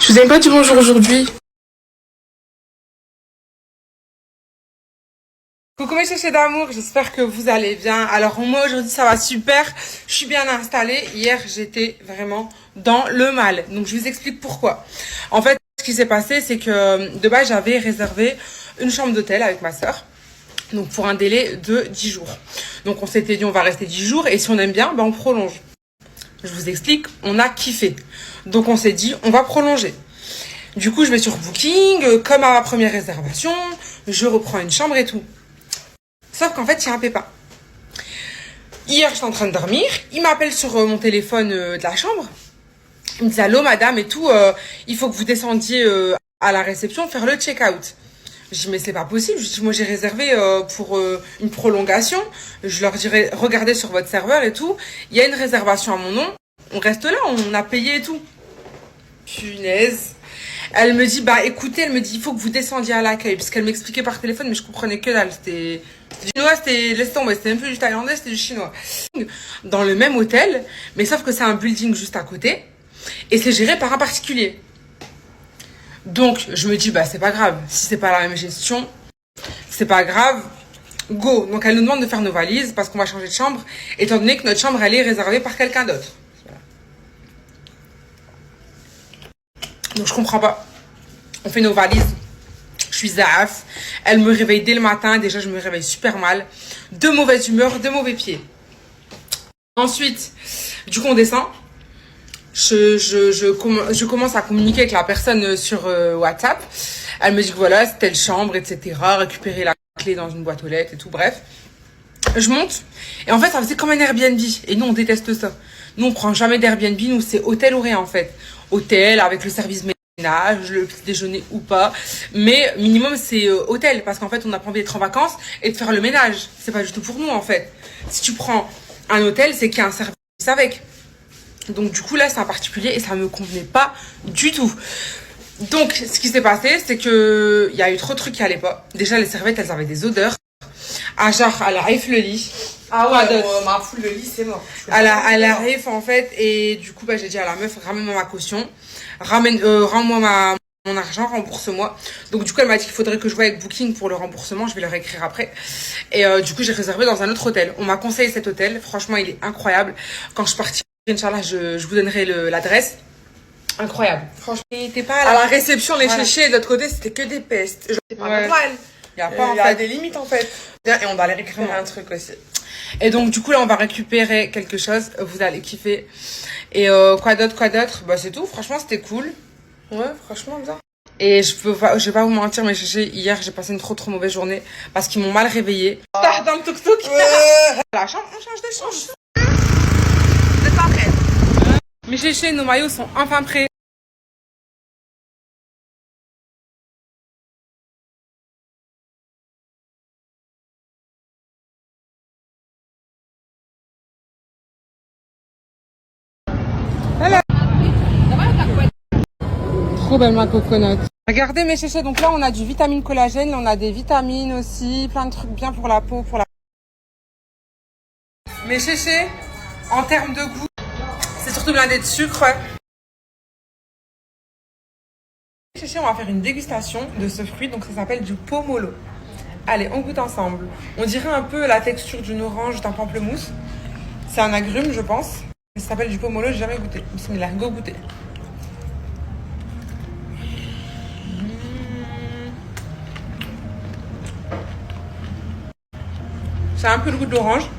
Je vous ai pas dit bonjour aujourd'hui. Coucou mes chéchés d'amour, j'espère que vous allez bien. Alors moi aujourd'hui ça va super, je suis bien installée. Hier j'étais vraiment dans le mal, donc je vous explique pourquoi. En fait ce qui s'est passé c'est que de base j'avais réservé une chambre d'hôtel avec ma soeur. Donc pour un délai de 10 jours. Donc on s'était dit on va rester 10 jours et si on aime bien, ben on prolonge. Je vous explique, on a kiffé. Donc on s'est dit on va prolonger. Du coup je vais sur Booking, comme à ma première réservation, je reprends une chambre et tout. Sauf qu'en fait, il y a un pépin. Hier, j'étais en train de dormir. Il m'appelle sur mon téléphone de la chambre. Il me dit allô, madame et tout. Il faut que vous descendiez à la réception faire le check-out. Je dis mais c'est pas possible. Je dis moi j'ai réservé pour une prolongation. Je leur dirais regardez sur votre serveur et tout. Il y a une réservation à mon nom. On reste là, on a payé et tout. Punaise. Elle me dit, bah écoutez, elle me dit, il faut que vous descendiez à l'accueil. Parce qu'elle m'expliquait par téléphone, mais je comprenais que dalle. C'était du chinois, c'était, laisse tomber, c'était même plus du thaïlandais, c'était du chinois. Dans le même hôtel, mais sauf que c'est un building juste à côté. Et c'est géré par un particulier. Donc, je me dis, bah c'est pas grave. Si c'est pas la même gestion, c'est pas grave. Go. Donc, elle nous demande de faire nos valises parce qu'on va changer de chambre, étant donné que notre chambre, elle est réservée par quelqu'un d'autre. Donc je comprends pas. On fait nos valises. Je suis zaf. Elle me réveille dès le matin. Déjà, je me réveille super mal. De mauvaise humeur, de mauvais pieds. Ensuite, du coup, on descend. Je commence à communiquer avec la personne sur WhatsApp. Elle me dit que voilà, c'est telle chambre, etc. Récupérer la clé dans une boîte aux lettres et tout. Bref. Je monte. Et en fait, ça faisait comme un Airbnb. Et nous, on déteste ça. Nous, on prend jamais d'Airbnb. Nous, c'est hôtel ou rien, en fait. Hôtel avec le service ménage, le petit déjeuner ou pas. Mais minimum, c'est hôtel. Parce qu'en fait, on n'a pas envie d'être en vacances et de faire le ménage. C'est pas du tout pour nous, en fait. Si tu prends un hôtel, c'est qu'il y a un service avec. Donc, du coup, là, c'est un particulier et ça me convenait pas du tout. Donc, ce qui s'est passé, c'est que il y a eu trop de trucs qui allaient pas. Déjà, les serviettes, elles avaient des odeurs. Ah, genre, elle arrive le lit. Ah ouais, ma foule le lit, c'est mort. Elle arrive, en fait, et du coup, bah, j'ai dit à la meuf, ramène-moi ma caution. Rends-moi mon argent, rembourse-moi. Donc, du coup, elle m'a dit qu'il faudrait que je voie avec Booking pour le remboursement. Je vais leur écrire après. Et du coup, j'ai réservé dans un autre hôtel. On m'a conseillé cet hôtel. Franchement, il est incroyable. Quand je partirai, Inch'Allah, je vous donnerai l'adresse. Incroyable. Franchement, t'es pas à la réception, les chéchés, de l'autre côté, c'était que des pestes. Genre, c'est pas normal. Il y a des limites, en fait. Et on va aller récupérer un truc aussi. Et donc, du coup, là, on va récupérer quelque chose. Vous allez kiffer. Et quoi d'autre? Bah, c'est tout. Franchement, c'était cool. Ouais, franchement, bien. Et je vais pas vous mentir, mes chéchés, hier, j'ai passé une trop mauvaise journée parce qu'ils m'ont mal réveillée. Dans le tuk-tuk. La chambre, on change de chambre. Vous êtes pas prêts? Mes chéchés, nos maillots sont enfin prêts. Trop belle ma coconut. Regardez mes chéchés, donc là on a du vitamine collagène, on a des vitamines aussi, plein de trucs bien pour la peau, pour la... Mes chéchés, en termes de goût, c'est surtout blindé de sucre. Mes chéchés, on va faire une dégustation de ce fruit, donc ça s'appelle du pomelo. Allez, on goûte ensemble. On dirait un peu la texture d'une orange, d'un pamplemousse. C'est un agrume, je pense. Ça s'appelle du pomelo, j'ai jamais goûté. Bismillah, go goûter. C'est un peu le goût de l'orange.